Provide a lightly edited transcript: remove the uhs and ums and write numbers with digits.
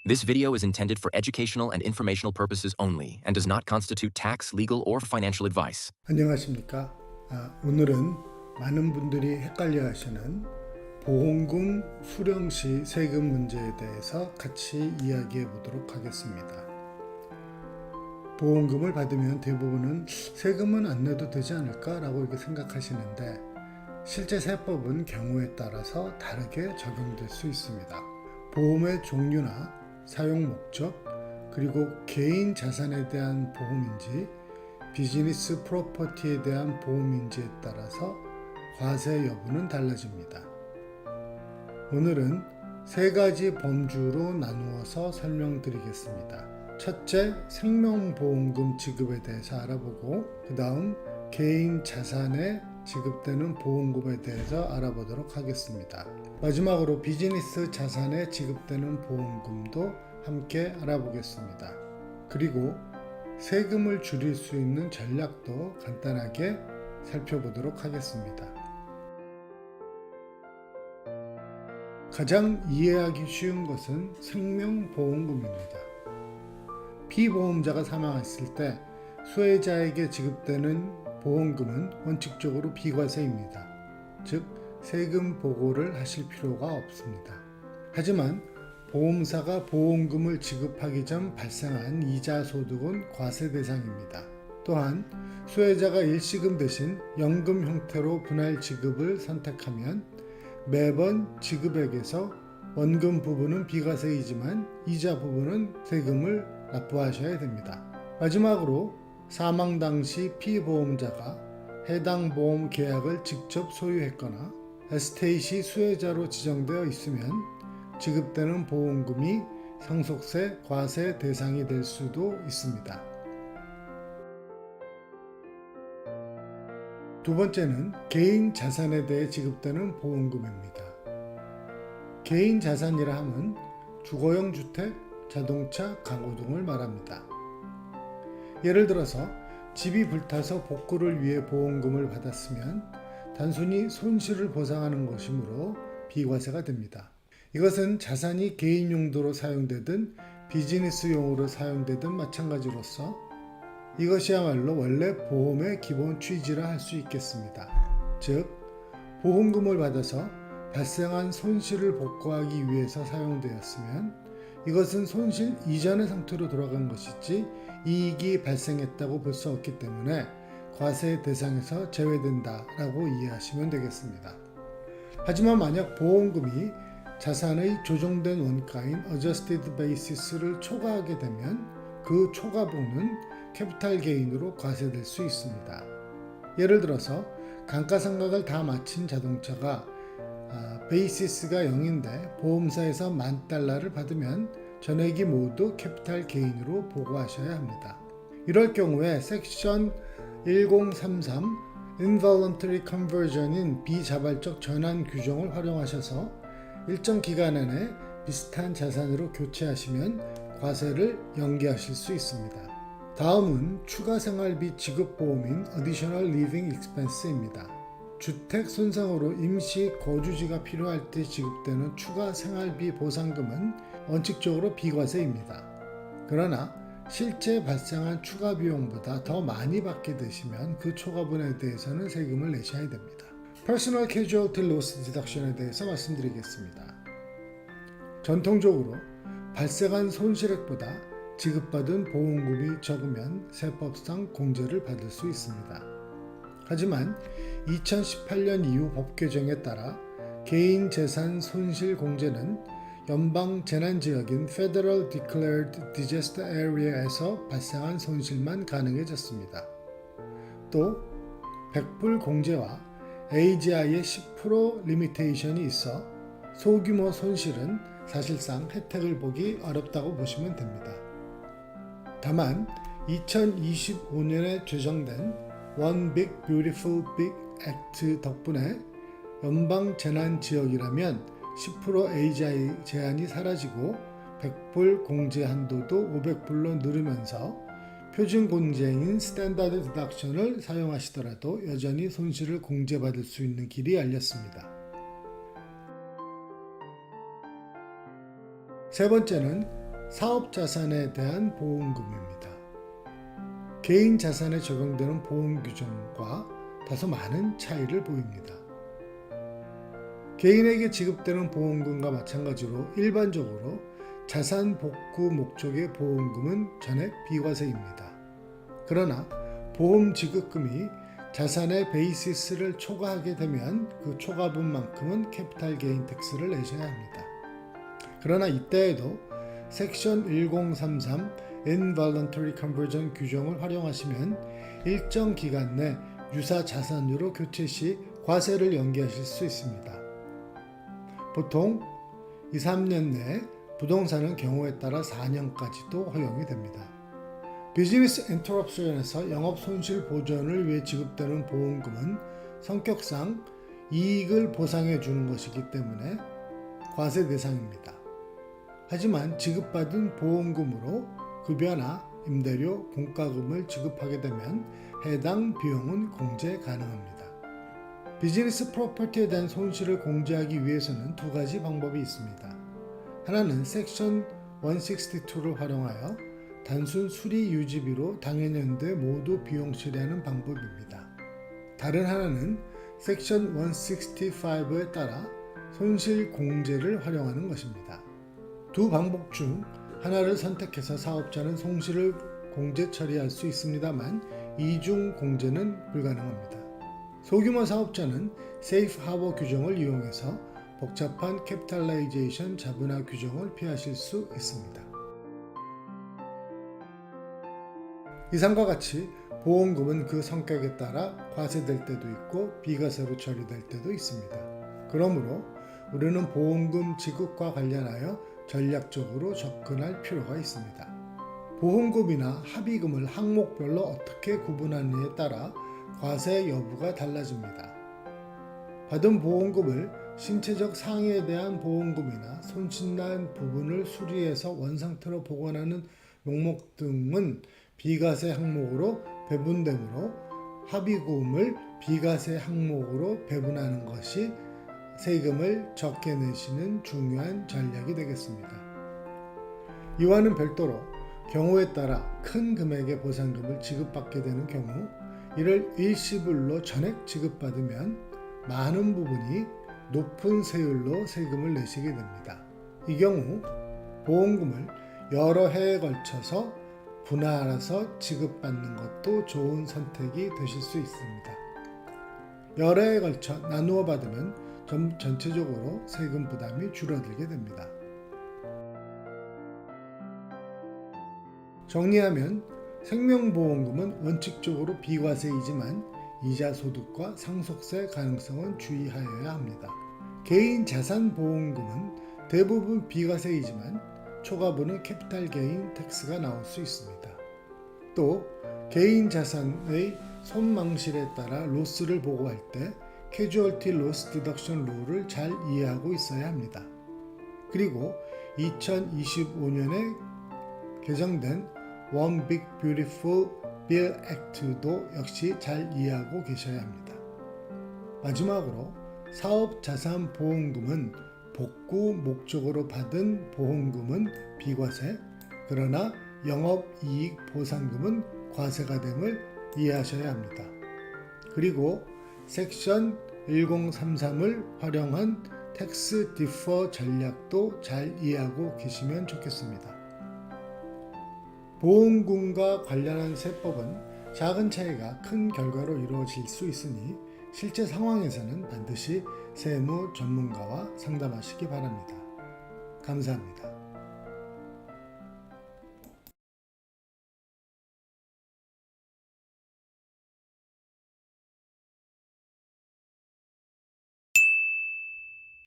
This video is intended for educational and informational purposes only and does not constitute tax, legal, or financial advice. 안녕하십니까. 오늘은 많은 분들이 헷갈려 하시는 보험금 수령 시 세금 문제에 대해서 같이 이야기해 보도록 하겠습니다. 보험금을 받으면 대부분은 세금은 안 내도 되지 않을까라고 이렇게 생각하시는데 실제 세법은 경우에 따라서 다르게 적용될 수 있습니다. 보험의 종류나 사용 목적, 그리고 개인 자산에 대한 보험인지 비즈니스 프로퍼티에 대한 보험인지에 따라서 과세 여부는 달라집니다. 오늘은 세 가지 범주로 나누어서 설명드리겠습니다. 첫째, 생명보험금 지급에 대해서 알아보고 그 다음 개인 자산에 지급되는 보험금에 대해서 알아보도록 하겠습니다. 마지막으로 비즈니스 자산에 지급되는 보험금도 함께 알아보겠습니다. 그리고 세금을 줄일 수 있는 전략도 간단하게 살펴보도록 하겠습니다. 가장 이해하기 쉬운 것은 생명보험금입니다. 피보험자가 사망했을 때 수혜자에게 지급되는 보험금은 원칙적으로 비과세입니다. 즉, 세금 보고를 하실 필요가 없습니다. 하지만 보험사가 보험금을 지급하기 전 발생한 이자 소득은 과세 대상입니다. 또한 수혜자가 일시금 대신 연금 형태로 분할 지급을 선택하면 매번 지급액에서 원금 부분은 비과세이지만 이자 부분은 세금을 납부하셔야 됩니다. 마지막으로 사망 당시 피보험자가 해당 보험 계약을 직접 소유했거나 에스테이시 수혜자로 지정되어 있으면 지급되는 보험금이 상속세 과세 대상이 될 수도 있습니다. 두 번째는 개인 자산에 대해 지급되는 보험금입니다. 개인 자산이라 함은 주거용 주택, 자동차, 가구 등을 말합니다. 예를 들어서 집이 불타서 복구를 위해 보험금을 받았으면 단순히 손실을 보상하는 것이므로 비과세가 됩니다. 이것은 자산이 개인 용도로 사용되든 비즈니스용으로 사용되든 마찬가지로서 이것이야말로 원래 보험의 기본 취지라 할 수 있겠습니다. 즉, 보험금을 받아서 발생한 손실을 복구하기 위해서 사용되었으면 이것은 손실 이전의 상태로 돌아간 것이지 이익이 발생했다고 볼 수 없기 때문에 과세 대상에서 제외된다라고 이해하시면 되겠습니다. 하지만 만약 보험금이 자산의 조정된 원가인 Adjusted Basis를 초과하게 되면 그 초과분은 캐피탈 게인으로 과세될 수 있습니다. 예를 들어서 감가상각을 다 마친 자동차가 베이시스가 0인데 보험사에서 $10,000를 받으면 전액이 모두 캐피탈 게인으로 보고하셔야 합니다. 이럴 경우에 섹션 1033 Involuntary Conversion인 비자발적 전환 규정을 활용하셔서 일정 기간 안에 비슷한 자산으로 교체하시면 과세를 연기하실 수 있습니다. 다음은 추가 생활비 지급보험인 Additional Living Expense입니다. 주택 손상으로 임시 거주지가 필요할 때 지급되는 추가 생활비 보상금은 원칙적으로 비과세입니다. 그러나 실제 발생한 추가 비용보다 더 많이 받게 되시면 그 초과분에 대해서는 세금을 내셔야 됩니다. Personal Casualty Loss Deduction에 대해서 말씀드리겠습니다. 전통적으로 발생한 손실액보다 지급받은 보험금이 적으면 세법상 공제를 받을 수 있습니다. 하지만 2018년 이후 법 개정에 따라 개인 재산 손실 공제는 연방 재난지역인 Federal Declared Disaster Area에서 발생한 손실만 가능해졌습니다. 또 100불 공제와 AGI의 10% 리미테이션이 있어 소규모 손실은 사실상 혜택을 보기 어렵다고 보시면 됩니다. 다만 2025년에 제정된 One Big Beautiful Big Act 덕분에 연방 재난지역이라면 10% AGI 제한이 사라지고 100불 공제 한도도 500불로 늘으면서 표준 공제인 스탠다드 디덕션을 사용하시더라도 여전히 손실을 공제받을 수 있는 길이 열렸습니다. 세 번째는 사업 자산에 대한 보험금입니다. 개인 자산에 적용되는 보험 규정과 다소 많은 차이를 보입니다. 개인에게 지급되는 보험금과 마찬가지로 일반적으로 자산 복구 목적의 보험금은 전액 비과세입니다. 그러나 보험 지급금이 자산의 베이시스를 초과하게 되면 그 초과분만큼은 캐피탈 게인 텍스를 내셔야 합니다. 그러나 이때에도 섹션 1033 Involuntary Conversion 규정을 활용하시면 일정 기간 내 유사 자산으로 교체 시 과세를 연기하실 수 있습니다. 보통 2, 3년 내 부동산은 경우에 따라 4년까지도 허용이 됩니다. 비즈니스 인터럽션에서 영업 손실 보전을 위해 지급되는 보험금은 성격상 이익을 보상해 주는 것이기 때문에 과세 대상입니다. 하지만 지급받은 보험금으로 급여나 임대료, 공과금을 지급하게 되면 해당 비용은 공제 가능합니다. 비즈니스 프로퍼티에 대한 손실을 공제하기 위해서는 두 가지 방법이 있습니다. 하나는 섹션 162를 활용하여 단순 수리 유지비로 당해년도에 모두 비용 처리하는 방법입니다. 다른 하나는 섹션 165에 따라 손실 공제를 활용하는 것입니다. 두 방법 중 하나를 선택해서 사업자는 손실을 공제 처리할 수 있습니다만 이중 공제는 불가능합니다. 소규모 사업자는 세이프 하버 규정을 이용해서 복잡한 캐피탈라이제이션 자분화 규정을 피하실 수 있습니다. 이상과 같이 보험금은 그 성격에 따라 과세될 때도 있고 비과세로 처리될 때도 있습니다. 그러므로 우리는 보험금 지급과 관련하여 전략적으로 접근할 필요가 있습니다. 보험금이나 합의금을 항목별로 어떻게 구분하느냐에 따라 과세 여부가 달라집니다. 받은 보험금을 신체적 상해에 대한 보험금이나 손실난 부분을 수리해서 원상태로 복원하는 명목 등은 비과세 항목으로 배분되므로 합의금을 비과세 항목으로 배분하는 것이 세금을 적게 내시는 중요한 전략이 되겠습니다. 이와는 별도로 경우에 따라 큰 금액의 보상금을 지급받게 되는 경우 이를 일시불로 전액 지급받으면 많은 부분이 높은 세율로 세금을 내시게 됩니다. 이 경우 보험금을 여러 해에 걸쳐서 분할해서 지급받는 것도 좋은 선택이 되실 수 있습니다. 여러 해에 걸쳐 나누어 받으면 전체적으로 세금 부담이 줄어들게 됩니다. 정리하면 생명보험금은 원칙적으로 비과세이지만 이자 소득과 상속세 가능성은 주의하여야 합니다. 개인 자산 보험금은 대부분 비과세이지만 초과분은 캐피탈 게인 텍스가 나올 수 있습니다. 또 개인 자산의 손망실에 따라 로스를 보고할 때 캐주얼티 로스 디덕션 룰을 잘 이해하고 있어야 합니다. 그리고 2025년에 개정된 One Big Beautiful Bill Act도 역시 잘 이해하고 계셔야 합니다. 마지막으로 사업자산보험금은 복구 목적으로 받은 보험금은 비과세, 그러나 영업이익 보상금은 과세가 됨을 이해하셔야 합니다. 그리고 섹션 1033을 활용한 텍스 디퍼 전략도 잘 이해하고 계시면 좋겠습니다. 보험금과 관련한 세법은 작은 차이가 큰 결과로 이루어질 수 있으니 실제 상황에서는 반드시 세무 전문가와 상담하시기 바랍니다. 감사합니다.